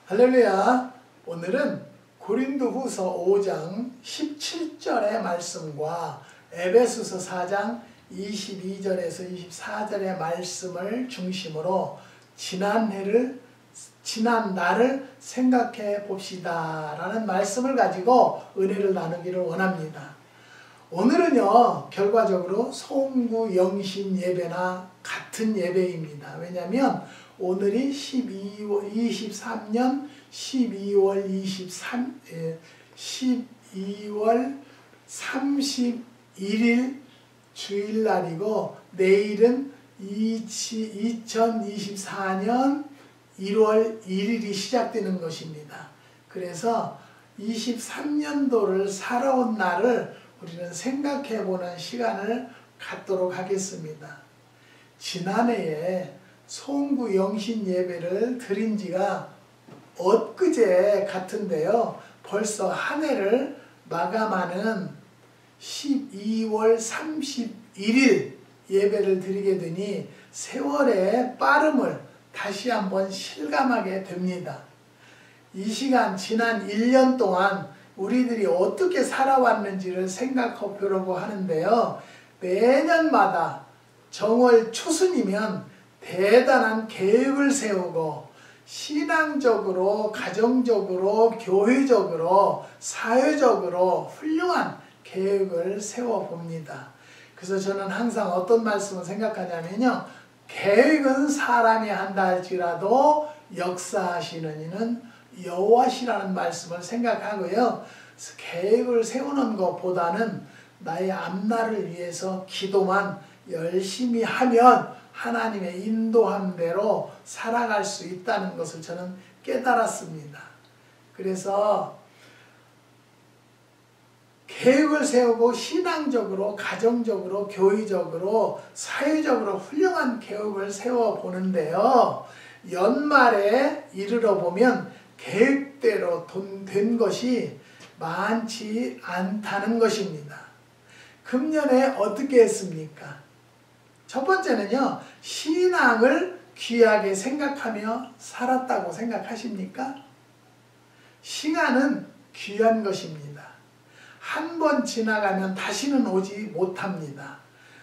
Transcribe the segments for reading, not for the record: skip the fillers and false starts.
할렐루야. 오늘은 고린도후서 5장 17절의 말씀과 에베소서 4장 22절에서 24절의 말씀을 중심으로 지난 날을 생각해 봅시다 라는 말씀을 가지고 은혜를 나누기를 원합니다. 오늘은요, 결과적으로 송구 영신 예배나 같은 예배입니다. 왜냐하면 오늘이 23년 12월 31일 주일날이고 내일은 2024년 1월 1일이 시작되는 것입니다. 그래서 23년도를 살아온 날을 우리는 생각해보는 시간을 갖도록 하겠습니다. 지난해에 송구 영신 예배를 드린 지가 엊그제 같은데요. 벌써 한 해를 마감하는 12월 31일 예배를 드리게 되니 세월의 빠름을 다시 한번 실감하게 됩니다. 이 시간 지난 1년 동안 우리들이 어떻게 살아왔는지를 생각해 보려고 하는데요. 매년마다 정월 초순이면 대단한 계획을 세우고 신앙적으로, 가정적으로, 교회적으로, 사회적으로 훌륭한 계획을 세워봅니다. 그래서 저는 항상 어떤 말씀을 생각하냐면요. 계획은 사람이 한다 할지라도 역사하시는 이는 여호와시라는 말씀을 생각하고요. 계획을 세우는 것보다는 나의 앞날을 위해서 기도만 열심히 하면 하나님의 인도함대로 살아갈 수 있다는 것을 저는 깨달았습니다. 그래서 계획을 세우고 신앙적으로, 가정적으로, 교회적으로, 사회적으로 훌륭한 계획을 세워보는데요. 연말에 이르러 보면 계획대로 된 것이 많지 않다는 것입니다. 금년에 어떻게 했습니까? 첫 번째는요, 신앙을 귀하게 생각하며 살았다고 생각하십니까? 시간은 귀한 것입니다. 한 번 지나가면 다시는 오지 못합니다.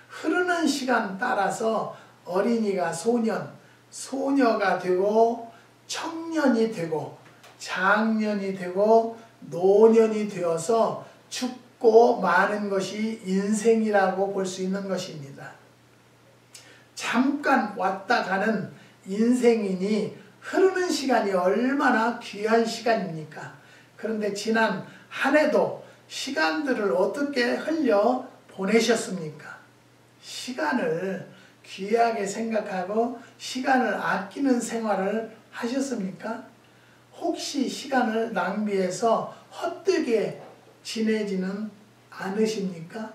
흐르는 시간 따라서 어린이가 소년, 소녀가 되고 청년이 되고 장년이 되고 노년이 되어서 죽고 마는 것이 인생이라고 볼 수 있는 것입니다. 잠깐 왔다 가는 인생이니 흐르는 시간이 얼마나 귀한 시간입니까? 그런데 지난 한 해도 시간들을 어떻게 흘려 보내셨습니까? 시간을 귀하게 생각하고 시간을 아끼는 생활을 하셨습니까? 혹시 시간을 낭비해서 헛되게 지내지는 않으십니까?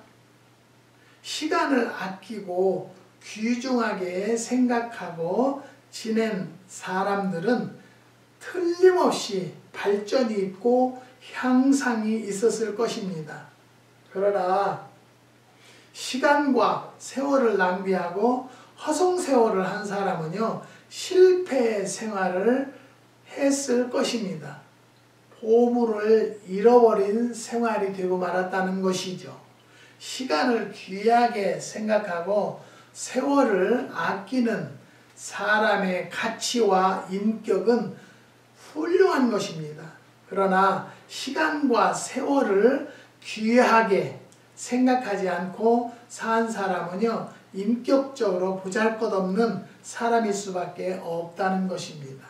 시간을 아끼고 귀중하게 생각하고 지낸 사람들은 틀림없이 발전이 있고 향상이 있었을 것입니다. 그러나 시간과 세월을 낭비하고 허송세월을 한 사람은요, 실패의 생활을 했을 것입니다. 보물을 잃어버린 생활이 되고 말았다는 것이죠. 시간을 귀하게 생각하고 세월을 아끼는 사람의 가치와 인격은 훌륭한 것입니다. 그러나 시간과 세월을 귀하게 생각하지 않고 산 사람은요, 인격적으로 보잘것없는 사람일 수밖에 없다는 것입니다.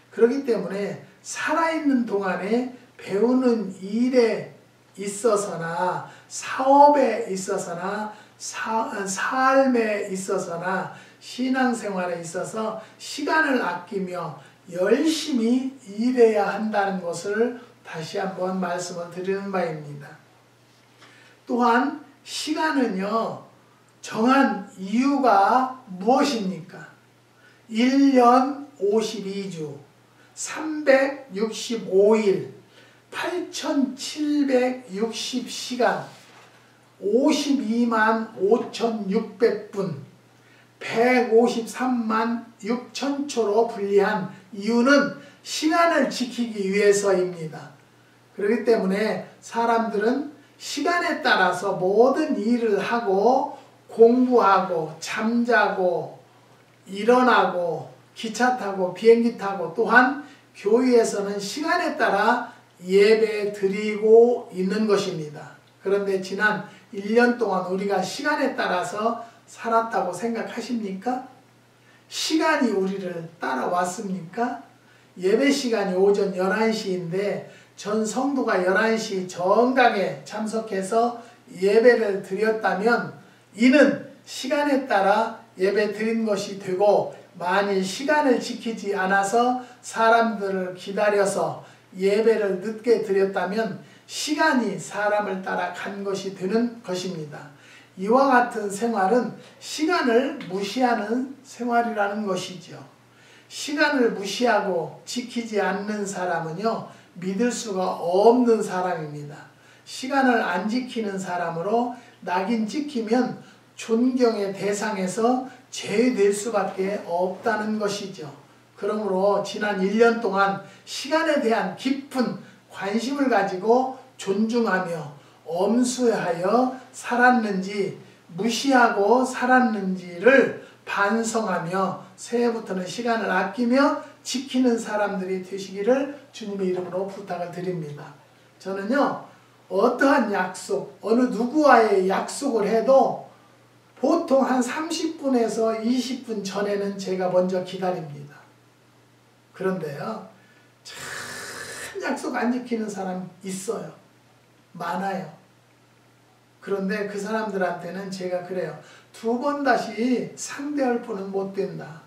그렇기 때문에 살아있는 동안에 배우는 일에 있어서나 사업에 있어서나 삶에 있어서나 신앙생활에 있어서 시간을 아끼며 열심히 일해야 한다는 것을 다시 한번 말씀을 드리는 바입니다. 또한 시간은요, 정한 이유가 무엇입니까? 1년 52주 365일 8760시간 52만 5600분 153만 6000초로 분리한 이유는 시간을 지키기 위해서입니다. 그렇기 때문에 사람들은 시간에 따라서 모든 일을 하고 공부하고 잠자고 일어나고 기차 타고 비행기 타고 또한 교회에서는 시간에 따라 예배 드리고 있는 것입니다. 그런데 지난 1년 동안 우리가 시간에 따라서 살았다고 생각하십니까? 시간이 우리를 따라왔습니까? 예배 시간이 오전 11시인데 전 성도가 11시 정각에 참석해서 예배를 드렸다면 이는 시간에 따라 예배 드린 것이 되고, 만일 시간을 지키지 않아서 사람들을 기다려서 예배를 늦게 드렸다면 시간이 사람을 따라 간 것이 되는 것입니다. 이와 같은 생활은 시간을 무시하는 생활이라는 것이죠. 시간을 무시하고 지키지 않는 사람은요, 믿을 수가 없는 사람입니다. 시간을 안 지키는 사람으로 낙인 찍히면 존경의 대상에서 제외될 수밖에 없다는 것이죠. 그러므로 지난 1년 동안 시간에 대한 깊은 관심을 가지고 존중하며 엄수하여 살았는지 무시하고 살았는지를 반성하며 새해부터는 시간을 아끼며 지키는 사람들이 되시기를 주님의 이름으로 부탁을 드립니다. 저는요, 어떠한 약속, 어느 누구와의 약속을 해도 보통 한 30분에서 20분 전에는 제가 먼저 기다립니다. 그런데요, 참 약속 안 지키는 사람 있어요. 많아요. 그런데 그 사람들한테는 제가 그래요. 2번 다시 상대할 분은 못 된다.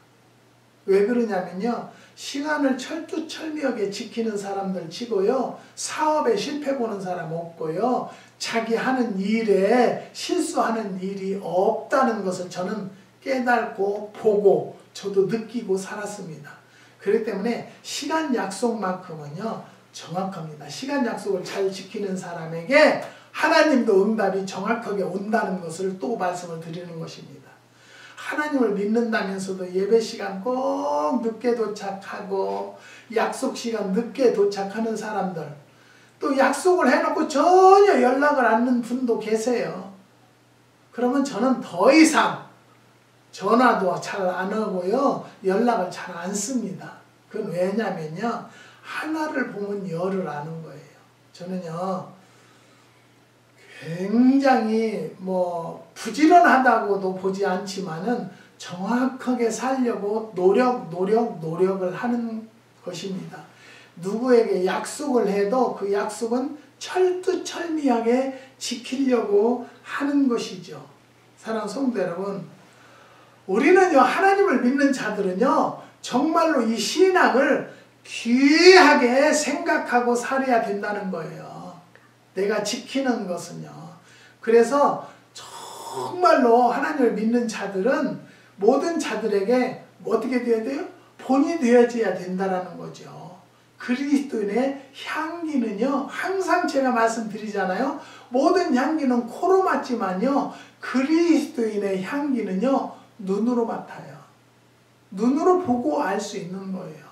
왜 그러냐면요, 시간을 철두철미하게 지키는 사람들 치고요, 사업에 실패 보는 사람 없고요, 자기 하는 일에 실수하는 일이 없다는 것을 저는 깨닫고 보고 저도 느끼고 살았습니다. 그렇기 때문에 시간 약속만큼은요 정확합니다. 시간 약속을 잘 지키는 사람에게 하나님도 응답이 정확하게 온다는 것을 또 말씀을 드리는 것입니다. 하나님을 믿는다면서도 예배 시간 꼭 늦게 도착하고 약속 시간 늦게 도착하는 사람들, 또 약속을 해놓고 전혀 연락을 않는 분도 계세요. 그러면 저는 더 이상 전화도 잘 안 하고요, 연락을 잘 안 씁니다. 그건 왜냐면요, 하나를 보면 열을 아는 거예요. 저는요, 굉장히 부지런하다고도 보지 않지만은 정확하게 살려고 노력을 하는 것입니다. 누구에게 약속을 해도 그 약속은 철두철미하게 지키려고 하는 것이죠. 사랑하는 성도 여러분, 우리는요, 하나님을 믿는 자들은요, 정말로 이 신앙을 귀하게 생각하고 살아야 된다는 거예요. 내가 지키는 것은요. 그래서 정말로 하나님을 믿는 자들은 모든 자들에게 어떻게 되어야 돼요? 본이 되어져야 된다는 거죠. 그리스도인의 향기는요, 항상 제가 말씀드리잖아요. 모든 향기는 코로 맡지만요, 그리스도인의 향기는요, 눈으로 맡아요. 눈으로 보고 알 수 있는 거예요.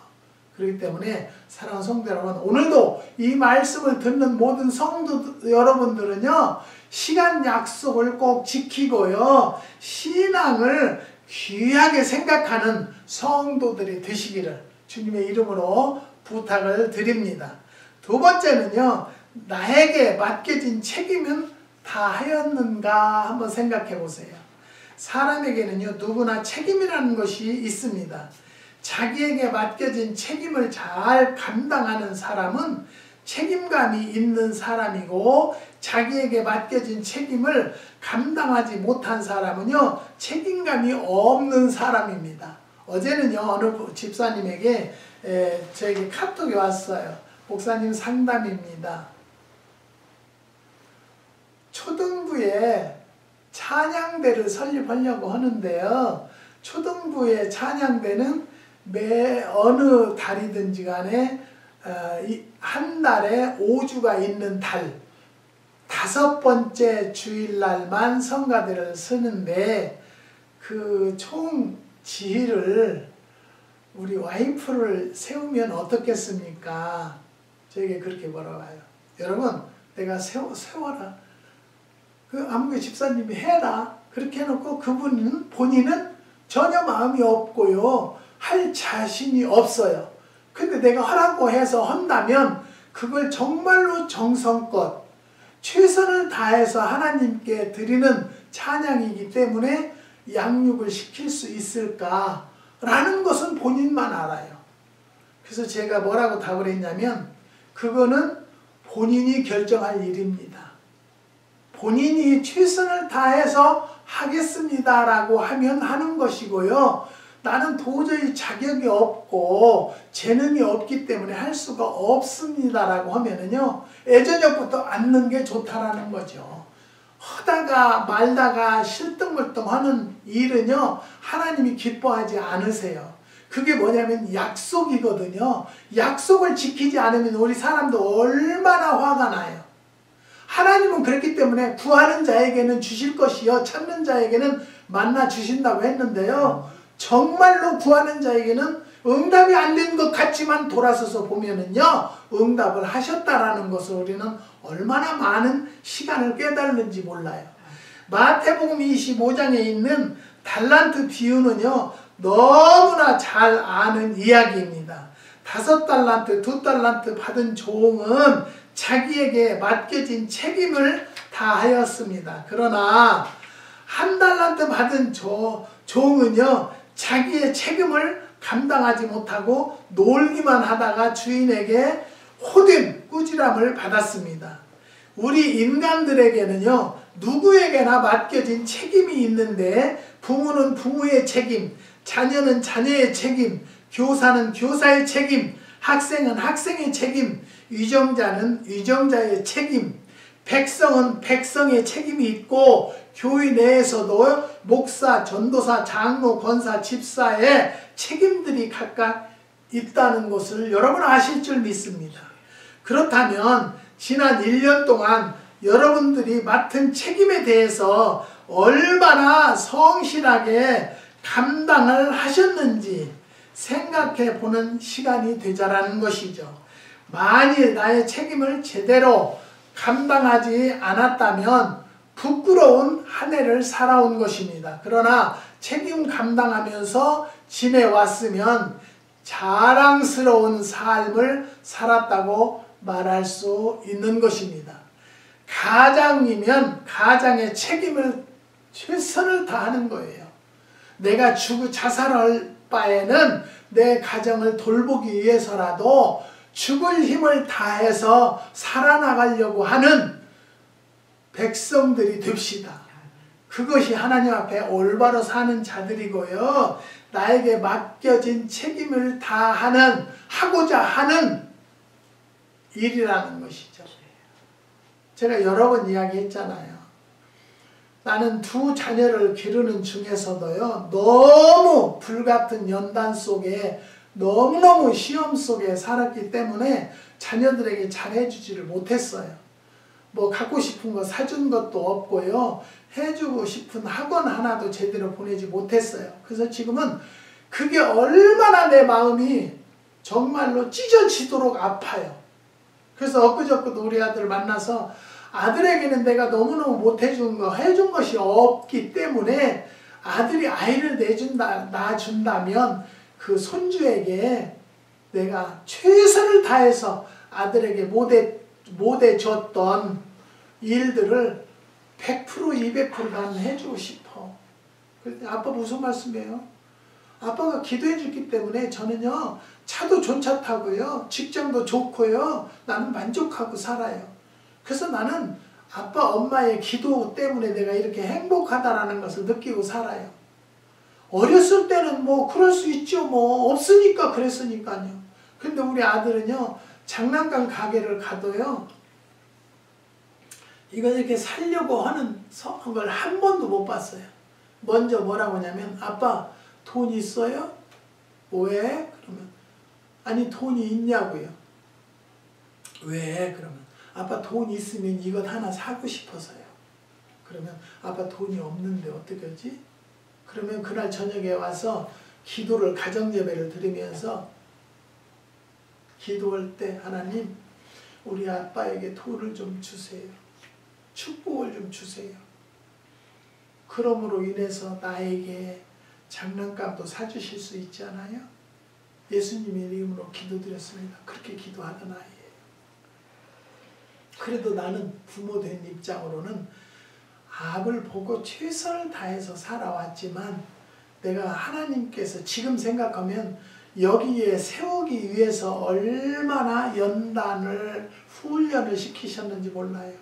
그렇기 때문에 사랑하는 성도 여러분, 오늘도 이 말씀을 듣는 모든 성도 여러분들은요, 시간 약속을 꼭 지키고요, 신앙을 귀하게 생각하는 성도들이 되시기를 주님의 이름으로 부탁을 드립니다. 2번째는요, 나에게 맡겨진 책임은 다 하였는가 한번 생각해 보세요. 사람에게는요, 누구나 책임이라는 것이 있습니다. 자기에게 맡겨진 책임을 잘 감당하는 사람은 책임감이 있는 사람이고, 자기에게 맡겨진 책임을 감당하지 못한 사람은요, 책임감이 없는 사람입니다. 어제는요, 어느 집사님에게 저에게 카톡이 왔어요. 목사님 상담입니다. 초등부에 찬양대를 설립하려고 하는데요, 초등부의 찬양대는 어느 달이든지 간에 한 달에 5주가 있는 달 5번째 주일날만 성가대를 쓰는데, 그 총 지휘를 우리 와이프를 세우면 어떻겠습니까? 저에게 그렇게 물어봐요. 여러분, 내가 세워라. 그 아무개 집사님이 해라. 그렇게 해놓고 본인은 전혀 마음이 없고요. 할 자신이 없어요. 근데 내가 하라고 해서 한다면 그걸 정말로 정성껏 최선을 다해서 하나님께 드리는 찬양이기 때문에 양육을 시킬 수 있을까라는 것은 본인만 알아요. 그래서 제가 뭐라고 답을 했냐면 그거는 본인이 결정할 일입니다. 본인이 최선을 다해서 하겠습니다라고 하면 하는 것이고요. 나는 도저히 자격이 없고 재능이 없기 때문에 할 수가 없습니다라고 하면은요. 예전부터 앉는 게 좋다라는 거죠. 하다가 말다가 실등물등하는 일은요. 하나님이 기뻐하지 않으세요. 그게 뭐냐면 약속이거든요. 약속을 지키지 않으면 우리 사람도 얼마나 화가 나요. 하나님은 그렇기 때문에 구하는 자에게는 주실 것이요 찾는 자에게는 만나 주신다고 했는데요. 정말로 구하는 자에게는 응답이 안 된 것 같지만 돌아서서 보면은요. 응답을 하셨다라는 것을 우리는 얼마나 많은 시간을 깨달는지 몰라요. 마태복음 25장에 있는 달란트 비유는요. 너무나 잘 아는 이야기입니다. 5달란트, 2달란트 받은 종은 자기에게 맡겨진 책임을 다하였습니다. 그러나 1달란트 받은 종은요. 자기의 책임을 감당하지 못하고 놀기만 하다가 주인에게 호된 꾸지람을 받았습니다. 우리 인간들에게는요. 누구에게나 맡겨진 책임이 있는데 부모는 부모의 책임, 자녀는 자녀의 책임, 교사는 교사의 책임, 학생은 학생의 책임, 위정자는 위정자의 책임, 백성은 백성의 책임이 있고 교회 내에서도 목사, 전도사, 장로, 권사, 집사의 책임들이 각각 있다는 것을 여러분 아실 줄 믿습니다. 그렇다면 지난 1년 동안 여러분들이 맡은 책임에 대해서 얼마나 성실하게 감당을 하셨는지 생각해 보는 시간이 되자라는 것이죠. 만일 나의 책임을 제대로 감당하지 않았다면 부끄러운 한 해를 살아온 것입니다. 그러나 책임 감당하면서 지내왔으면 자랑스러운 삶을 살았다고 말할 수 있는 것입니다. 가장이면 가장의 책임을 최선을 다하는 거예요. 내가 자살할 바에는 내 가정을 돌보기 위해서라도 죽을 힘을 다해서 살아나가려고 하는 백성들이 됩시다. 그것이 하나님 앞에 올바로 사는 자들이고요. 나에게 맡겨진 책임을 하고자 하는 일이라는 것이죠. 제가 여러 번 이야기했잖아요. 나는 2 자녀를 기르는 중에서도요. 너무 불같은 연단 속에 너무너무 시험 속에 살았기 때문에 자녀들에게 잘해주지를 못했어요. 뭐 갖고 싶은 거 사준 것도 없고요. 해주고 싶은 학원 하나도 제대로 보내지 못했어요. 그래서 지금은 그게 얼마나 내 마음이 정말로 찢어지도록 아파요. 그래서 엊그저께도 우리 아들 만나서 아들에게는 내가 너무너무 못해준 해준 것이 없기 때문에 아들이 아이를 낳아준다면 그 손주에게 내가 최선을 다해서 아들에게 못해줬던 일들을 100% 200% 나는 해주고 싶어. 그랬더니 아빠 무슨 말씀이에요? 아빠가 기도해 줬기 때문에 저는요 차도 좋은 차 타고요 직장도 좋고요 나는 만족하고 살아요. 그래서 나는 아빠 엄마의 기도 때문에 내가 이렇게 행복하다라는 것을 느끼고 살아요. 어렸을 때는 뭐 그럴 수 있죠. 뭐 없으니까 그랬으니까요. 근데 우리 아들은요 장난감 가게를 가도요 이거 이렇게 살려고 하는 걸 한 번도 못 봤어요. 먼저 뭐라고 하냐면 아빠 돈 있어요? 왜? 그러면 아니 돈이 있냐고요. 왜? 그러면 아빠 돈 있으면 이것 하나 사고 싶어서요. 그러면 아빠 돈이 없는데 어떻게 하지? 그러면 그날 저녁에 와서 기도를 가정예배를 드리면서 기도할 때 하나님 우리 아빠에게 돈을 좀 주세요. 축복을 좀 주세요. 그러므로 인해서 나에게 장난감도 사주실 수 있잖아요. 예수님의 이름으로 기도드렸습니다. 그렇게 기도하던 아이예요. 그래도 나는 부모 된 입장으로는 압을 보고 최선을 다해서 살아왔지만 내가 하나님께서 지금 생각하면 여기에 세우기 위해서 얼마나 연단을 훈련을 시키셨는지 몰라요.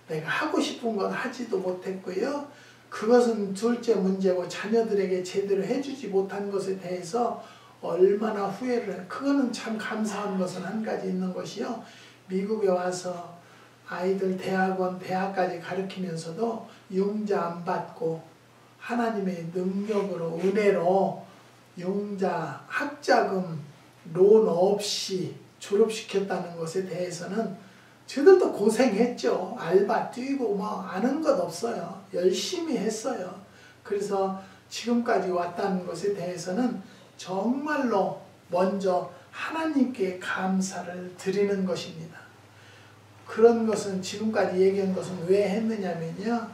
내가 하고 싶은 건 하지도 못했고요. 그것은 둘째 문제고 자녀들에게 제대로 해주지 못한 것에 대해서 얼마나 후회를 해요. 그거는 참 감사한 것은 한 가지 있는 것이요. 미국에 와서 아이들 대학까지 가르치면서도 융자 안 받고 하나님의 능력으로 은혜로 융자 학자금 론 없이 졸업시켰다는 것에 대해서는 저들도 고생했죠. 알바 뛰고 뭐 아는 것 없어요. 열심히 했어요. 그래서 지금까지 왔다는 것에 대해서는 정말로 먼저 하나님께 감사를 드리는 것입니다. 그런 것은 지금까지 얘기한 것은 왜 했느냐면요.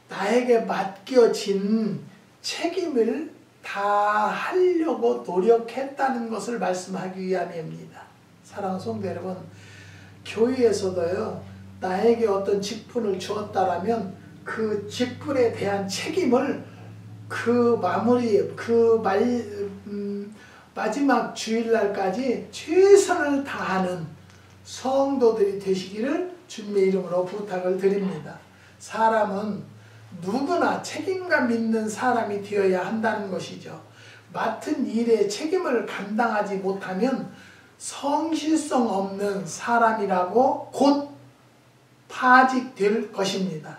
나에게 맡겨진 책임을 다 하려고 노력했다는 것을 말씀하기 위함입니다. 사랑하는 성도 여러분, 교회에서도요. 나에게 어떤 직분을 주었다라면 그 직분에 대한 책임을 마지막 주일날까지 최선을 다하는 성도들이 되시기를 주님의 이름으로 부탁을 드립니다. 사람은 누구나 책임감 있는 사람이 되어야 한다는 것이죠. 맡은 일에 책임을 감당하지 못하면 성실성 없는 사람이라고 곧 파직될 것입니다.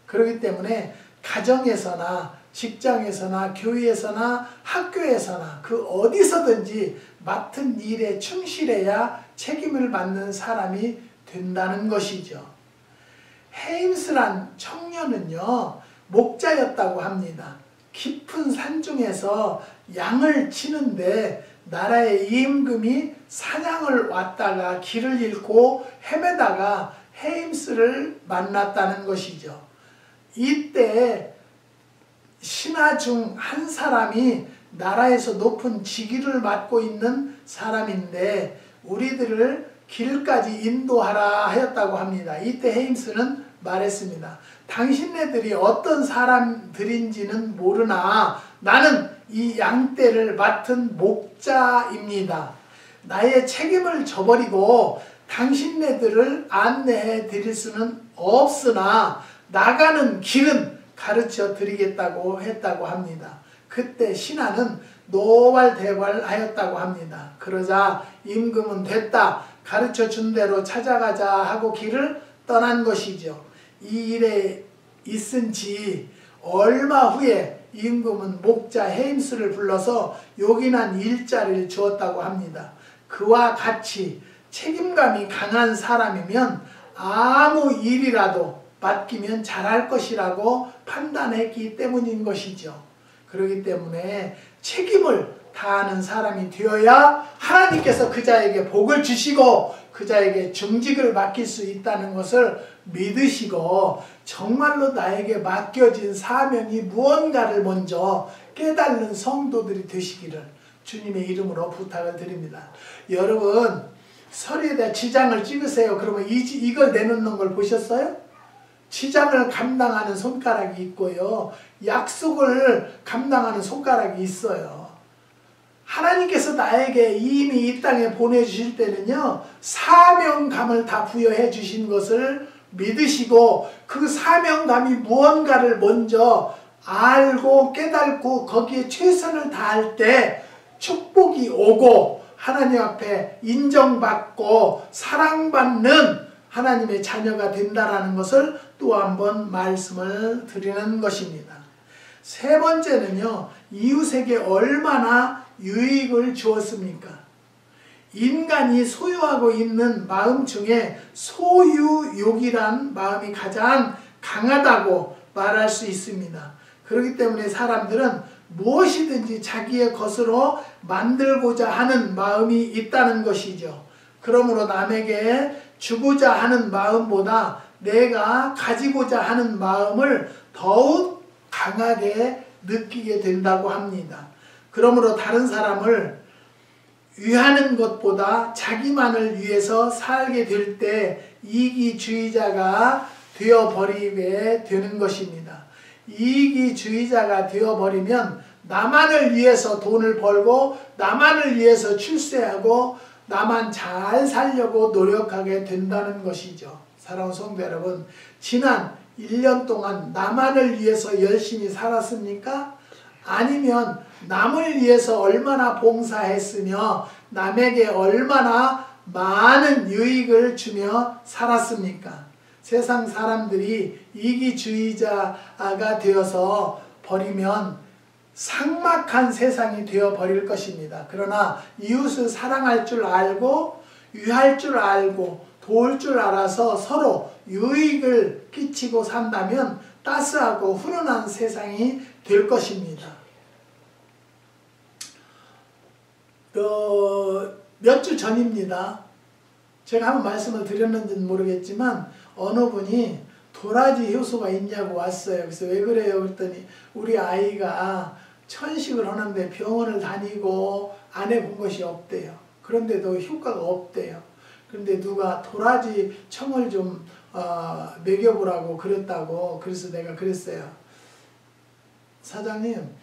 그렇기 때문에 가정에서나 직장에서나 교회에서나 학교에서나 그 어디서든지 맡은 일에 충실해야 책임을 받는 사람이 된다는 것이죠. 헤임스란 청년은요, 목자였다고 합니다. 깊은 산중에서 양을 치는데 나라의 임금이 사냥을 왔다가 길을 잃고 헤매다가 헤임스를 만났다는 것이죠. 이때 신하 중 한 사람이 나라에서 높은 직위를 맡고 있는 사람인데 우리들을 길까지 인도하라 하였다고 합니다. 이때 헤임스는 말했습니다. 당신네들이 어떤 사람들인지는 모르나 나는 이 양떼를 맡은 목자입니다. 나의 책임을 저버리고 당신네들을 안내해 드릴 수는 없으나 나가는 길은 가르쳐 드리겠다고 했다고 합니다. 그때 신하는 노발대발하였다고 합니다. 그러자 임금은 됐다, 가르쳐 준 대로 찾아가자 하고 길을 떠난 것이죠. 이 일에 있은 지 얼마 후에 임금은 목자 헤임스를 불러서 요긴한 일자리를 주었다고 합니다. 그와 같이 책임감이 강한 사람이면 아무 일이라도 맡기면 잘할 것이라고 판단했기 때문인 것이죠. 그렇기 때문에 책임을 다하는 사람이 되어야 하나님께서 그 자에게 복을 주시고 그 자에게 중직을 맡길 수 있다는 것을 믿으시고 정말로 나에게 맡겨진 사명이 무언가를 먼저 깨닫는 성도들이 되시기를 주님의 이름으로 부탁을 드립니다. 여러분, 서류에다 지장을 찍으세요. 그러면 이걸 내놓는 걸 보셨어요? 지장을 감당하는 손가락이 있고요. 약속을 감당하는 손가락이 있어요. 하나님께서 나에게 이미 이 땅에 보내주실 때는요. 사명감을 다 부여해 주신 것을 믿으시고 그 사명감이 무언가를 먼저 알고 깨닫고 거기에 최선을 다할 때 축복이 오고 하나님 앞에 인정받고 사랑받는 하나님의 자녀가 된다라는 것을 또 한 번 말씀을 드리는 것입니다. 세 번째는요. 이웃에게 얼마나 유익을 주었습니까? 인간이 소유하고 있는 마음 중에 소유욕이란 마음이 가장 강하다고 말할 수 있습니다. 그렇기 때문에 사람들은 무엇이든지 자기의 것으로 만들고자 하는 마음이 있다는 것이죠. 그러므로 남에게 주고자 하는 마음보다 내가 가지고자 하는 마음을 더욱 강하게 느끼게 된다고 합니다. 그러므로 다른 사람을 위하는 것보다 자기만을 위해서 살게 될 때 이기주의자가 되어버리게 되는 것입니다. 이기주의자가 되어버리면 나만을 위해서 돈을 벌고 나만을 위해서 출세하고 나만 잘 살려고 노력하게 된다는 것이죠. 사랑하는 성도 여러분, 지난 1년 동안 나만을 위해서 열심히 살았습니까? 아니면 남을 위해서 얼마나 봉사했으며 남에게 얼마나 많은 유익을 주며 살았습니까? 세상 사람들이 이기주의자가 되어서 버리면 삭막한 세상이 되어버릴 것입니다. 그러나 이웃을 사랑할 줄 알고 위할 줄 알고 도울 줄 알아서 서로 유익을 끼치고 산다면 따스하고 훈훈한 세상이 될 것입니다. 몇 주 전입니다. 제가 한번 말씀을 드렸는지는 모르겠지만 어느 분이 도라지 효소가 있냐고 왔어요. 그래서 왜 그래요? 그랬더니 우리 아이가 천식을 하는데 병원을 다니고 안 해본 것이 없대요. 그런데도 효과가 없대요. 그런데 누가 도라지 청을 좀 먹여보라고 그랬다고. 그래서 내가 그랬어요. 사장님,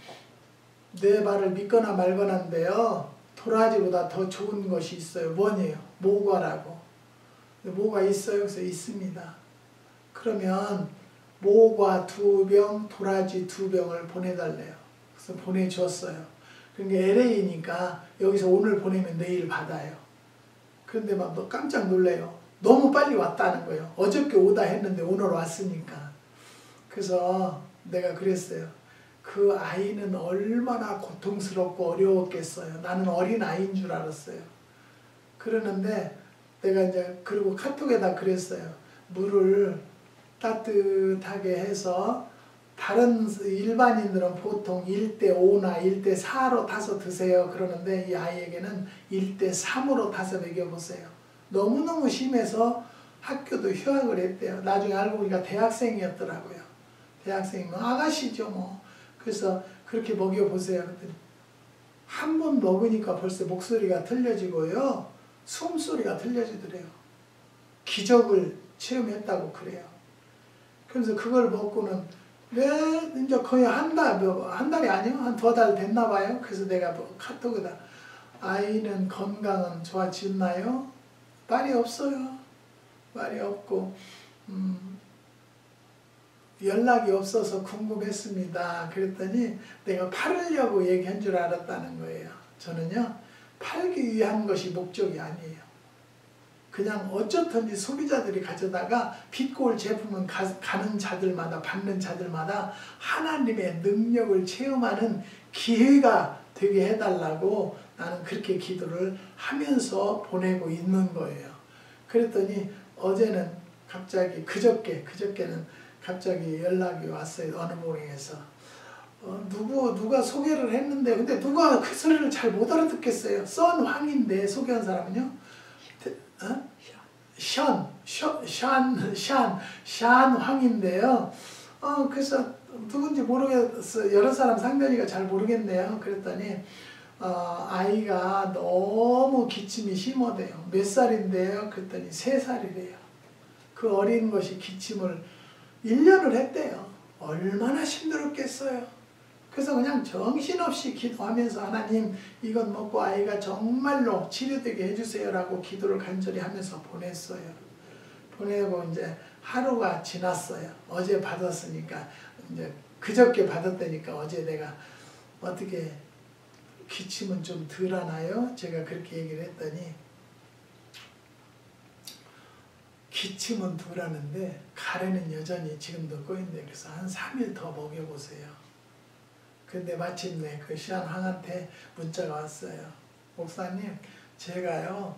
내 말을 믿거나 말거나인데요. 도라지보다 더 좋은 것이 있어요. 뭐니요? 모과라고. 모과 있어요? 그래서 있습니다. 그러면 모과 2병, 도라지 2병을 보내달래요. 그래서 보내줬어요. 그러니까 LA니까 여기서 오늘 보내면 내일 받아요. 그런데 막 깜짝 놀래요. 너무 빨리 왔다는 거예요. 어저께 오다 했는데 오늘 왔으니까. 그래서 내가 그랬어요. 그 아이는 얼마나 고통스럽고 어려웠겠어요. 나는 어린 아이인 줄 알았어요. 그러는데 내가 이제 그리고 카톡에다 그랬어요. 물을 따뜻하게 해서 다른 일반인들은 보통 1:5나 1:4로 타서 드세요. 그러는데 이 아이에게는 1:3으로 타서 먹여보세요. 너무너무 심해서 학교도 휴학을 했대요. 나중에 알고 보니까 대학생이었더라고요. 대학생이면 아가씨죠 뭐. 그래서 그렇게 먹여보세요. 그랬더니 한 번 먹으니까 벌써 목소리가 틀려지고요. 숨소리가 틀려지더래요. 기적을 체험했다고 그래요. 그래서 그걸 먹고는 이제 거의 한 달이 아니요? 한 2달 됐나 봐요. 그래서 내가 카톡에다 아이는 건강은 좋아졌나요? 말이 없어요. 말이 없고 연락이 없어서 궁금했습니다. 그랬더니 내가 팔으려고 얘기한 줄 알았다는 거예요. 저는요, 팔기 위한 것이 목적이 아니에요. 그냥 어쩌든지 소비자들이 가져다가 믿고 올 제품은 가는 자들마다 받는 자들마다 하나님의 능력을 체험하는 기회가 되게 해달라고 나는 그렇게 기도를 하면서 보내고 있는 거예요. 그랬더니 어제는 갑자기 그저께는 갑자기 연락이 왔어요. 어느 모임에서 누가 소개를 했는데 근데 누가 그 소리를 잘 못 알아듣겠어요. 썬 황인데 소개한 사람은요. 샨 황인데요. 그래서 누군지 모르겠어요. 여러 사람 상대니까 잘 모르겠네요. 그랬더니 아이가 너무 기침이 심하대요. 몇 살인데요? 그랬더니 3살이래요. 그 어린 것이 기침을 1년을 했대요. 얼마나 힘들었겠어요. 그래서 그냥 정신없이 기도하면서 하나님 이것 먹고 아이가 정말로 치료되게 해주세요라고 기도를 간절히 하면서 보냈어요. 보내고 이제 하루가 지났어요. 어제 받았으니까 이제 그저께 받았다니까 어제 내가 어떻게 기침은 좀 덜 하나요? 제가 그렇게 얘기를 했더니 기침은 덜 하는데 가래는 여전히 지금도 꼬인대. 그래서 한 3일 더 먹여보세요. 근데 마침내 그 시안황한테 문자가 왔어요. 목사님, 제가요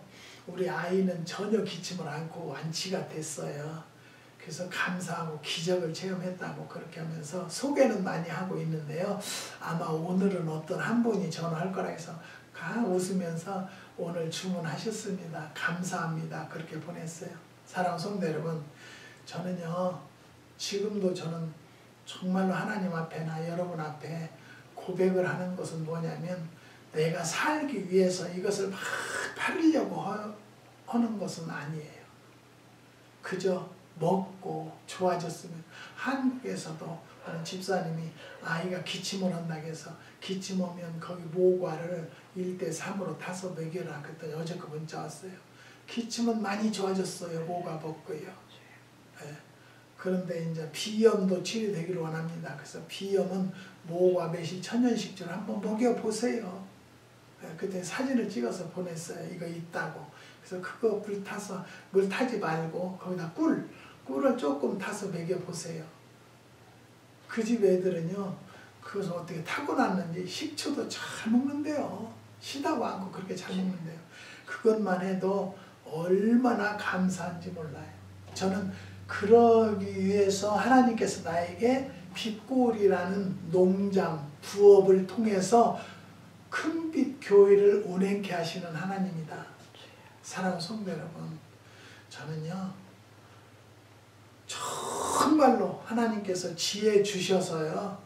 우리 아이는 전혀 기침을 않고 완치가 됐어요. 그래서 감사하고 기적을 체험했다고 그렇게 하면서 소개는 많이 하고 있는데요. 아마 오늘은 어떤 한 분이 전화할 거라 해서 웃으면서 오늘 주문하셨습니다. 감사합니다. 그렇게 보냈어요. 사랑하는 성도 여러분, 저는요 지금도 저는 정말로 하나님 앞에나 여러분 앞에 고백을 하는 것은 뭐냐면 내가 살기 위해서 이것을 막 팔으려고 하는 것은 아니에요. 그저 먹고 좋아졌으면. 한국에서도 어느 집사님이 아이가 기침을 한다고 해서 기침 오면 거기 모과를 1:3으로 타서 먹여라 그랬더니 어저께 문자 왔어요. 기침은 많이 좋아졌어요. 모과 먹고요. 네. 그런데 이제 비염도 치료되기를 원합니다. 그래서 비염은 모과 매실 천연식초를 한번 먹여보세요. 네. 그때 사진을 찍어서 보냈어요. 이거 있다고. 그래서 그거 물 타지 말고 거기다 꿀을 조금 타서 먹여보세요. 그 집 애들은요, 그것을 어떻게 타고났는지 식초도 잘 먹는데요. 시다고 않고 그렇게 잘 먹는데요. 그것만 해도 얼마나 감사한지 몰라요. 저는 그러기 위해서 하나님께서 나에게 빛골이라는 농장, 부업을 통해서 큰빛 교회를 운행케 하시는 하나님이다. 사랑하는 성도 여러분, 저는요 정말로 하나님께서 지혜 주셔서요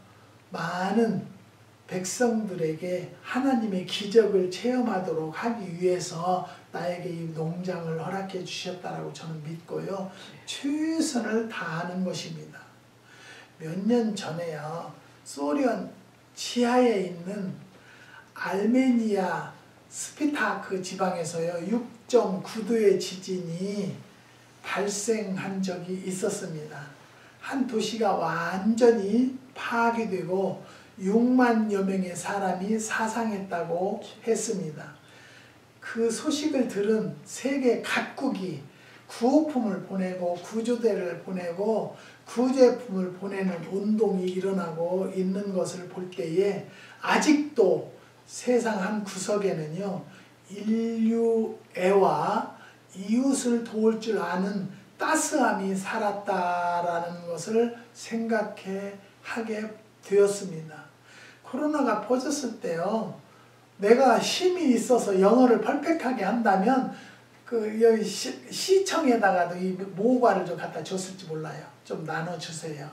많은 백성들에게 하나님의 기적을 체험하도록 하기 위해서 나에게 이 농장을 허락해 주셨다라고 저는 믿고요 최선을 다하는 것입니다. 몇 년 전에요 소련 지하에 있는 알메니아 스피타크 지방에서요 6.9도의 지진이 발생한 적이 있었습니다. 한 도시가 완전히 파괴되고 6만여 명의 사람이 사상했다고 했습니다. 그 소식을 들은 세계 각국이 구호품을 보내고 구조대를 보내고 구제품을 보내는 운동이 일어나고 있는 것을 볼 때에 아직도 세상 한 구석에는요 인류애와 이웃을 도울 줄 아는 따스함이 살았다라는 것을 생각하게 되었습니다. 코로나가 퍼졌을 때요 내가 힘이 있어서 영어를 퍼펙트하게 한다면 그 여기 시청에다가도 이 모과를 좀 갖다 줬을지 몰라요. 좀 나눠주세요.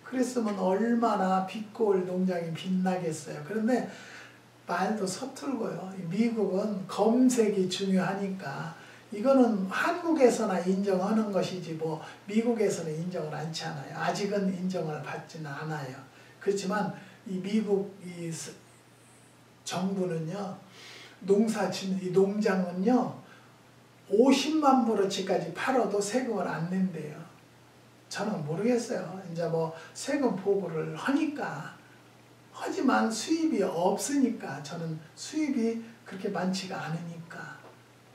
그랬으면 얼마나 빛골 농장이 빛나겠어요. 그런데 말도 서툴고요. 미국은 검색이 중요하니까 이거는 한국에서나 인정하는 것이지 뭐 미국에서는 인정을 않지 않아요. 아직은 인정을 받지는 않아요. 그렇지만 이 미국 이 정부는요 농사짓는 이 농장은요 50만 불어치까지 팔아도 세금을 안 낸대요. 저는 모르겠어요. 이제 뭐 세금 보고를 하니까 하지만 수입이 없으니까 저는 수입이 그렇게 많지가 않으니까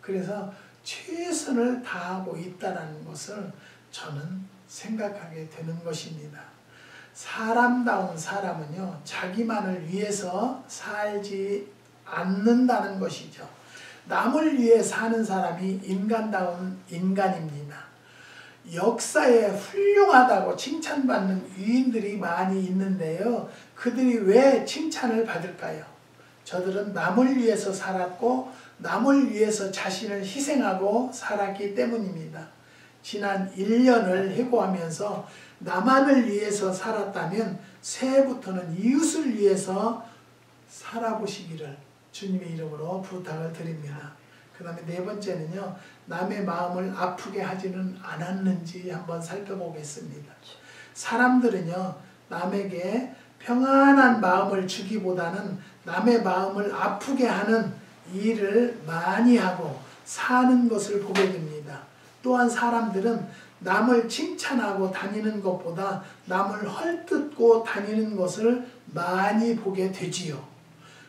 그래서 최선을 다하고 있다는 것을 저는 생각하게 되는 것입니다. 사람다운 사람은요 자기만을 위해서 살지 않는다는 것이죠. 남을 위해 사는 사람이 인간다운 인간입니다. 역사에 훌륭하다고 칭찬받는 위인들이 많이 있는데요. 그들이 왜 칭찬을 받을까요? 저들은 남을 위해서 살았고 남을 위해서 자신을 희생하고 살았기 때문입니다. 지난 1년을 해고하면서 나만을 위해서 살았다면 새해부터는 이웃을 위해서 살아보시기를 주님의 이름으로 부탁을 드립니다. 그 다음에 네 번째는요. 남의 마음을 아프게 하지는 않았는지 한번 살펴보겠습니다. 사람들은요. 남에게 평안한 마음을 주기보다는 남의 마음을 아프게 하는 일을 많이 하고 사는 것을 보게 됩니다. 또한 사람들은 남을 칭찬하고 다니는 것보다 남을 헐뜯고 다니는 것을 많이 보게 되지요.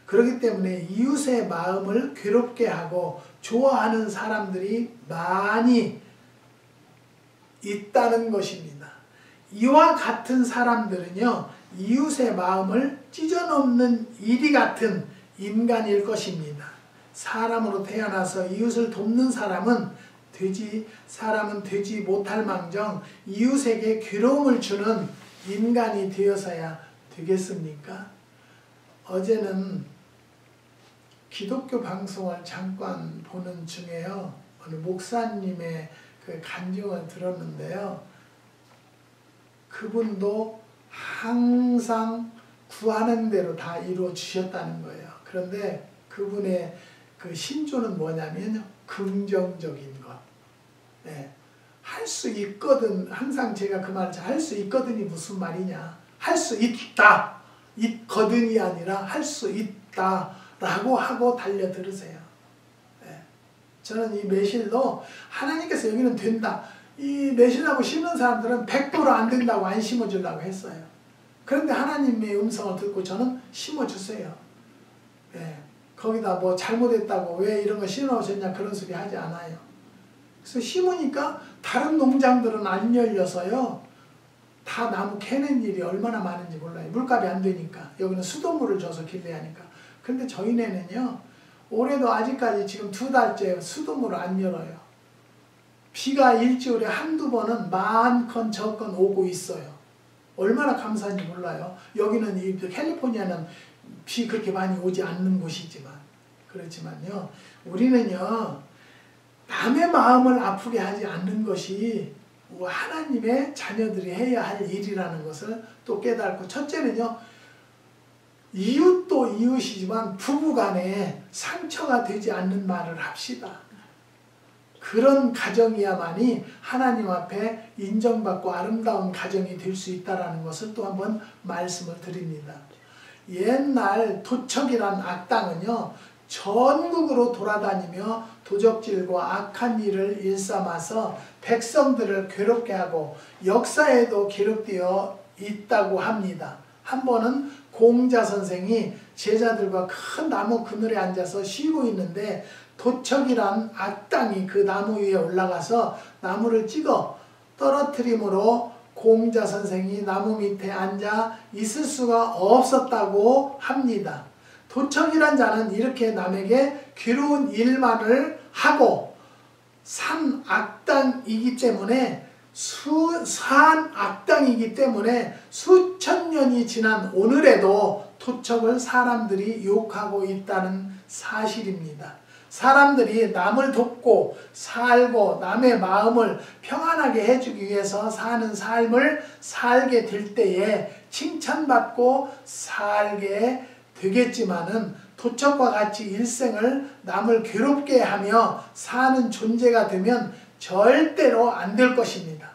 그렇기 때문에 이웃의 마음을 괴롭게 하고 좋아하는 사람들이 많이 있다는 것입니다. 이와 같은 사람들은요, 이웃의 마음을 찢어넘는 이리 같은 인간일 것입니다. 사람으로 태어나서 이웃을 돕는 사람은 사람은 되지 못할 망정 이웃에게 괴로움을 주는 인간이 되어서야 되겠습니까? 어제는 기독교 방송을 잠깐 보는 중에요. 어느 목사님의 그 간증을 들었는데요. 그분도 항상 구하는 대로 다 이루어 주셨다는 거예요. 그런데 그분의 그 신조는 뭐냐면요. 긍정적인 것. 네. 할 수 있거든. 항상 제가 그 말을 할 수 있거든이 무슨 말이냐. 할 수 있다. 있거든이 아니라 할 수 있다. 라고 하고 달려들으세요. 네. 저는 이 매실도 하나님께서 여기는 된다. 이 매실나무 심는 사람들은 100% 안 된다고 안 심어주려고 했어요. 그런데 하나님의 음성을 듣고 저는 심어주세요. 네. 거기다 뭐 잘못했다고 왜 이런 거 심어오셨냐 그런 소리 하지 않아요. 그래서 심으니까 다른 농장들은 안 열려서요. 다 나무 캐는 일이 얼마나 많은지 몰라요. 물값이 안 되니까. 여기는 수돗물을 줘서 길러야 하니까. 근데 저희네는요. 올해도 아직까지 지금 2달째 수돗물을 안 열어요. 비가 일주일에 한두 번은 많건 적건 오고 있어요. 얼마나 감사한지 몰라요. 여기는 이 캘리포니아는 비 그렇게 많이 오지 않는 곳이지만 그렇지만요. 우리는요. 남의 마음을 아프게 하지 않는 것이 하나님의 자녀들이 해야 할 일이라는 것을 또 깨닫고 첫째는요. 이웃도 이웃이지만 부부간에 상처가 되지 않는 말을 합시다. 그런 가정이야만이 하나님 앞에 인정받고 아름다운 가정이 될 수 있다는 것을 또 한번 말씀을 드립니다. 옛날 도척이란 악당은요. 전국으로 돌아다니며 도적질과 악한 일을 일삼아서 백성들을 괴롭게 하고 역사에도 기록되어 있다고 합니다. 한 번은 공자 선생이 제자들과 큰 나무 그늘에 앉아서 쉬고 있는데 도척이란 악당이 그 나무 위에 올라가서 나무를 찍어 떨어뜨림으로 공자 선생이 나무 밑에 앉아 있을 수가 없었다고 합니다. 도척이란 자는 이렇게 남에게 괴로운 일만을 하고 산 악당이기 때문에 수천 년이 지난 오늘에도 도척을 사람들이 욕하고 있다는 사실입니다. 사람들이 남을 돕고 살고 남의 마음을 평안하게 해주기 위해서 사는 삶을 살게 될 때에 칭찬받고 살게 되겠지만은 도척과 같이 일생을 남을 괴롭게 하며 사는 존재가 되면 절대로 안 될 것입니다.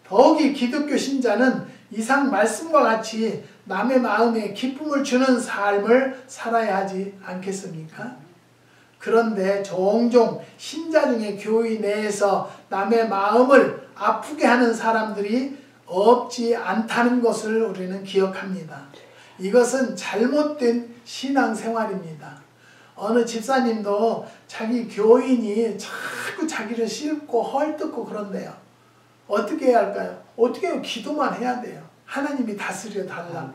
더욱이 기독교 신자는 이상 말씀과 같이 남의 마음에 기쁨을 주는 삶을 살아야 하지 않겠습니까? 그런데 종종 신자 중에 교회 내에서 남의 마음을 아프게 하는 사람들이 없지 않다는 것을 우리는 기억합니다. 이것은 잘못된 신앙생활입니다. 어느 집사님도 자기 교인이 자꾸 자기를 씹고 헐뜯고 그런대요. 어떻게 해야 할까요? 어떻게 해요? 기도만 해야 돼요. 하나님이 다스려 달라고.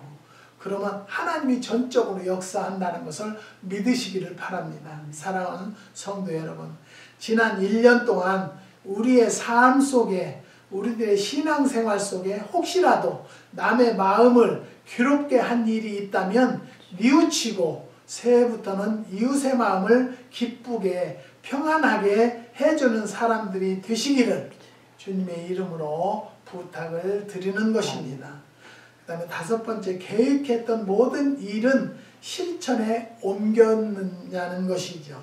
그러면 하나님이 전적으로 역사한다는 것을 믿으시기를 바랍니다. 사랑하는 성도 여러분, 지난 1년 동안 우리의 삶 속에 우리들의 신앙생활 속에 혹시라도 남의 마음을 괴롭게 한 일이 있다면 뉘우치고 새해부터는 이웃의 마음을 기쁘게 평안하게 해주는 사람들이 되시기를 주님의 이름으로 부탁을 드리는 것입니다. 그 다음에 5번째, 계획했던 모든 일은 실천에 옮겼느냐는 것이죠.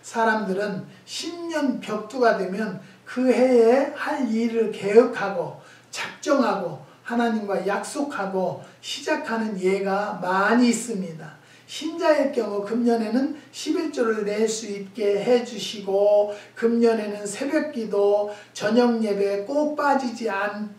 사람들은 10년 벽두가 되면 그 해에 할 일을 계획하고 작정하고 하나님과 약속하고 시작하는 예가 많이 있습니다. 신자의 경우 금년에는 11조를 낼 수 있게 해주시고 금년에는 새벽기도 저녁 예배 꼭 빠지지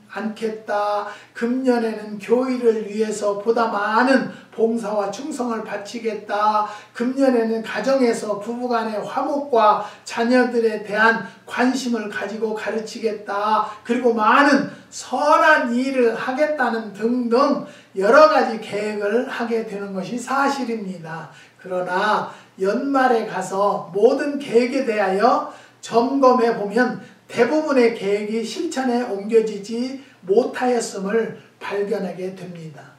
않겠다. 금년에는 교회를 위해서 보다 많은 봉사와 충성을 바치겠다. 금년에는 가정에서 부부간의 화목과 자녀들에 대한 관심을 가지고 가르치겠다. 그리고 많은 선한 일을 하겠다는 등등 여러 가지 계획을 하게 되는 것이 사실입니다. 그러나 연말에 가서 모든 계획에 대하여 점검해 보면 대부분의 계획이 실천에 옮겨지지 못하였음을 발견하게 됩니다.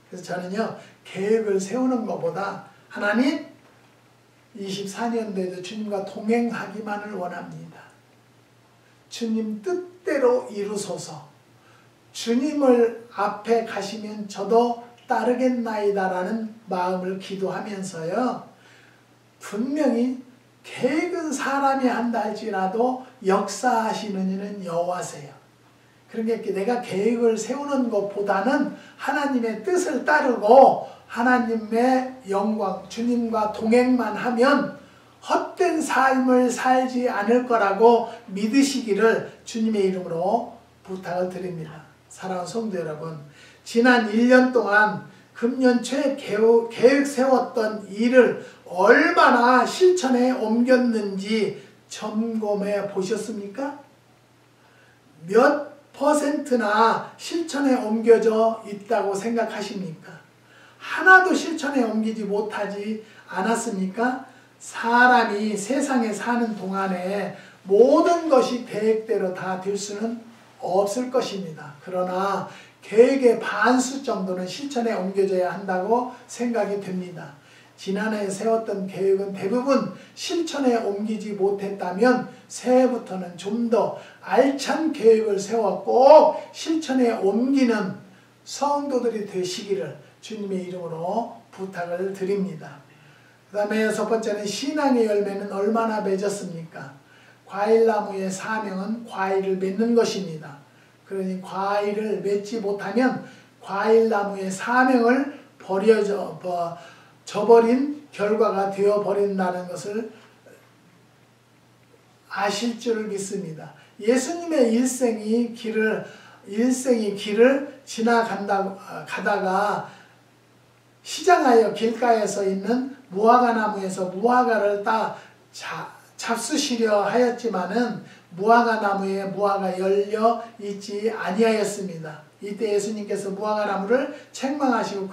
그래서 저는요, 계획을 세우는 것보다 하나님 24년도에도 주님과 동행하기만을 원합니다. 주님 뜻대로 이루소서. 주님을 앞에 가시면 저도 따르겠나이다라는 마음을 기도하면서요. 분명히 계획은 사람이 한다 할지라도 역사하시는 이는 여호와세요. 그러니까 내가 계획을 세우는 것보다는 하나님의 뜻을 따르고 하나님의 영광, 주님과 동행만 하면 헛된 삶을 살지 않을 거라고 믿으시기를 주님의 이름으로 부탁을 드립니다. 사랑하는 성도 여러분, 지난 1년 동안 금년 초에 계획 세웠던 일을 얼마나 실천에 옮겼는지 점검해 보셨습니까? 몇 %나 실천에 옮겨져 있다고 생각하십니까? 하나도 실천에 옮기지 못하지 않았습니까? 사람이 세상에 사는 동안에 모든 것이 계획대로 다 될 수는 없을 것입니다. 그러나 계획의 반수 정도는 실천에 옮겨져야 한다고 생각이 됩니다. 지난해 세웠던 계획은 대부분 실천에 옮기지 못했다면 새해부터는 좀 더 알찬 계획을 세워 꼭 실천에 옮기는 성도들이 되시기를 주님의 이름으로 부탁을 드립니다. 그 다음에 첫 번째는 신앙의 열매는 얼마나 맺었습니까? 과일나무의 사명은 과일을 맺는 것입니다. 그러니 과일을 맺지 못하면 과일나무의 사명을 저버린 결과가 되어버린다는 것을 아실 줄 믿습니다. 예수님의 일생이 길을 지나가다가 시장하여 길가에서 있는 무화과 나무에서 무화과를 따 잡수시려 하였지만은 무화과 나무에 무화과 열려 있지 아니하였습니다. 이때 예수님께서 무화과 나무를 책망하시고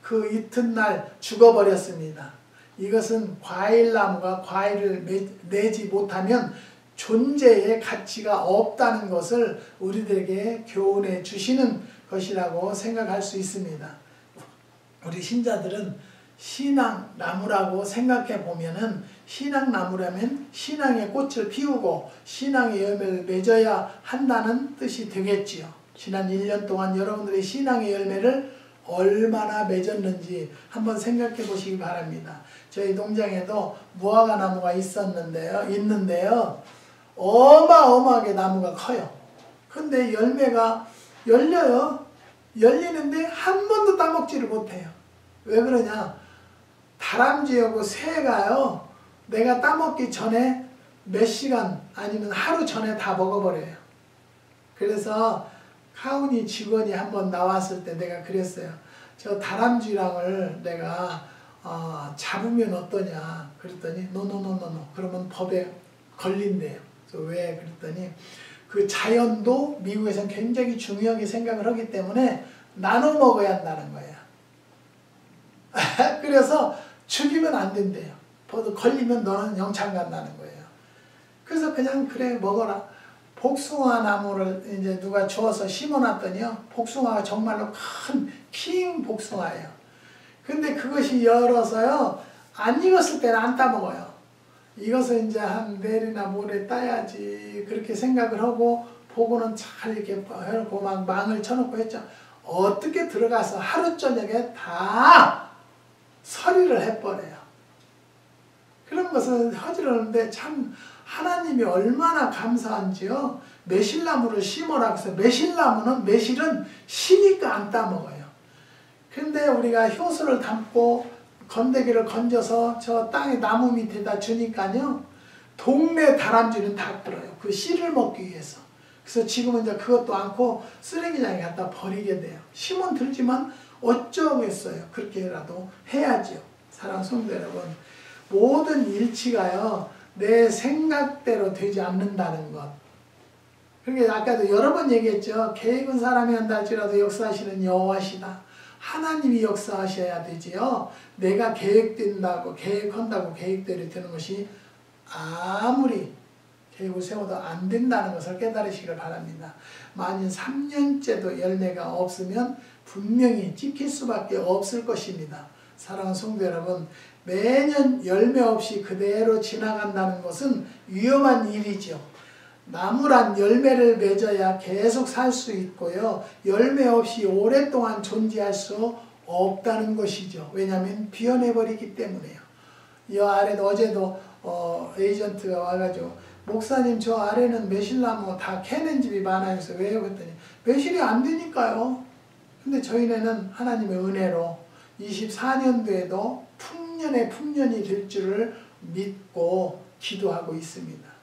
그 이튿날 죽어버렸습니다. 이것은 과일나무가 과일을 내지 못하면 존재의 가치가 없다는 것을 우리들에게 교훈해 주시는 것이라고 생각할 수 있습니다. 우리 신자들은 신앙나무라고 생각해 보면은 신앙나무라면 신앙의 꽃을 피우고 신앙의 열매를 맺어야 한다는 뜻이 되겠지요. 지난 1년 동안 여러분들의 신앙의 열매를 얼마나 맺었는지 한번 생각해 보시기 바랍니다. 저희 농장에도 무화과 나무가 있는데요. 어마어마하게 나무가 커요. 근데 열매가 열려요. 열리는데 한 번도 따먹지를 못해요. 왜 그러냐? 다람쥐하고 새가요. 내가 따먹기 전에 몇 시간 아니면 하루 전에 다 먹어버려요. 그래서 카우니 직원이 한번 나왔을 때 내가 그랬어요. 저 다람쥐랑을 내가 잡으면 어떠냐 그랬더니 노노노노노 그러면 법에 걸린대요. 그래서 왜 그랬더니 그 자연도 미국에서는 굉장히 중요하게 생각을 하기 때문에 나눠 먹어야 한다는 거예요. 그래서 죽이면 안 된대요. 걸리면 너는 영창 간다는 거예요. 그래서 그냥 그래 먹어라. 복숭아 나무를 이제 누가 주워서 심어놨더니요. 복숭아가 정말로 큰 킹 복숭아예요. 근데 그것이 열어서요. 안 익었을 때는 안 따먹어요. 이것을 이제 한 내일이나 모레 따야지 그렇게 생각을 하고 보고는 잘 이렇게 해놓고 막 망을 쳐놓고 했죠. 어떻게 들어가서 하루 저녁에 다 서리를 해버려요. 그런 것은 허지르는데 참 하나님이 얼마나 감사한지요. 매실나무를 심어라 그래서 매실은 시니까 안 따먹어요. 근데 우리가 효소를 담고 건더기를 건져서 저 땅에 나무 밑에다 주니까요. 동네 다람쥐는 다 끌어요. 그 씨를 먹기 위해서. 그래서 지금은 이제 그것도 않고 쓰레기장에 갖다 버리게 돼요. 힘은 들지만 어쩌겠어요. 그렇게라도 해야죠. 사랑하는 성도 여러분. 모든 일치가요. 내 생각대로 되지 않는다는 것. 그러니까 아까도 여러 번 얘기했죠. 계획은 사람이 한다 할지라도 역사하시는 여호와시다. 하나님이 역사하셔야 되지요. 내가 계획된다고 계획한다고 계획대로 되는 것이 아무리 계획을 세워도 안 된다는 것을 깨달으시기를 바랍니다. 만일 3년째도 열매가 없으면 분명히 찍힐 수밖에 없을 것입니다. 사랑하는 성도 여러분, 매년 열매 없이 그대로 지나간다는 것은 위험한 일이죠. 나무란 열매를 맺어야 계속 살 수 있고요. 열매 없이 오랫동안 존재할 수 없다는 것이죠. 왜냐하면 비워내버리기 때문에요. 이 아래도 어제도 에이전트가 와가지고 목사님 저 아래는 매실나무 다 캐는 집이 많아요. 그래서 왜요? 그랬더니 매실이 안 되니까요. 근데 저희는 하나님의 은혜로 24년도에도 풍년의 풍년이 될 줄을 믿고 기도하고 있습니다.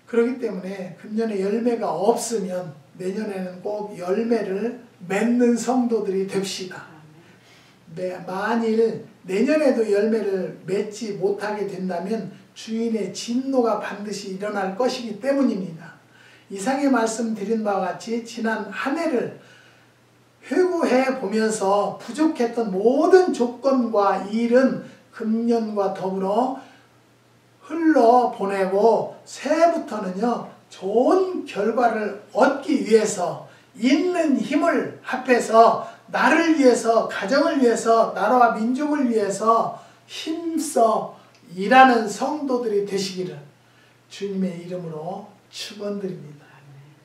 그렇기 때문에 금년에 열매가 없으면 내년에는 꼭 열매를 맺는 성도들이 됩시다. 만일 내년에도 열매를 맺지 못하게 된다면 주인의 진노가 반드시 일어날 것이기 때문입니다. 이상의 말씀드린 바와 같이 지난 한 해를 회고해 보면서 부족했던 모든 조건과 일은 금년과 더불어 흘러보내고 새해부터는요 좋은 결과를 얻기 위해서 있는 힘을 합해서 나를 위해서, 가정을 위해서, 나라와 민족을 위해서 힘써 일하는 성도들이 되시기를 주님의 이름으로 축원드립니다.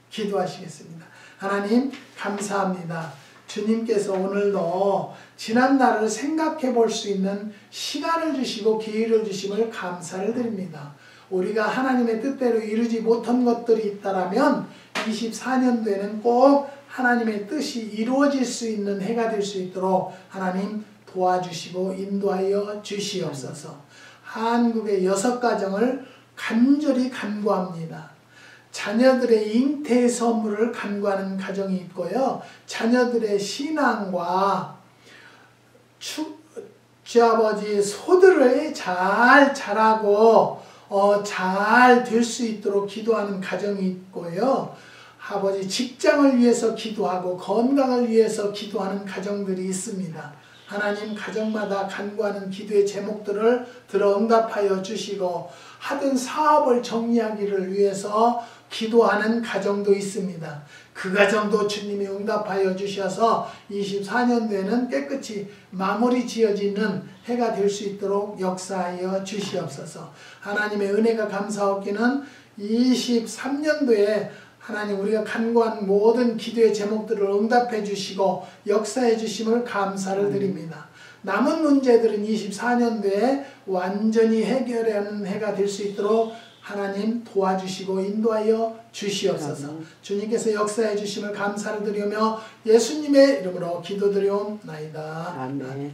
기도하시겠습니다. 하나님 감사합니다. 주님께서 오늘도 지난날을 생각해 볼 수 있는 시간을 주시고 기회를 주심을 감사를 드립니다. 우리가 하나님의 뜻대로 이루지 못한 것들이 있다면 24년도에는 꼭 하나님의 뜻이 이루어질 수 있는 해가 될 수 있도록 하나님 도와주시고 인도하여 주시옵소서. 한국의 6가정을 간절히 간구합니다. 자녀들의 잉태 선물을 간구하는 가정이 있고요. 자녀들의 신앙과 주아버지 소들을 잘 자라고 잘 될 수 있도록 기도하는 가정이 있고요. 아버지 직장을 위해서 기도하고 건강을 위해서 기도하는 가정들이 있습니다. 하나님 가정마다 간구하는 기도의 제목들을 들어 응답하여 주시고 하던 사업을 정리하기를 위해서 기도하는 가정도 있습니다. 그 가정도 주님이 응답하여 주셔서 24년도에는 깨끗이 마무리 지어지는 해가 될 수 있도록 역사하여 주시옵소서. 하나님의 은혜가 감사하기는 23년도에 하나님 우리가 간구한 모든 기도의 제목들을 응답해 주시고 역사해 주심을 감사를 드립니다. 남은 문제들은 24년도에 완전히 해결하는 해가 될 수 있도록 하나님 도와주시고 인도하여 주시옵소서. 주님께서 역사해 주심을 감사를 드리며 예수님의 이름으로 기도드리옵나이다. 아멘.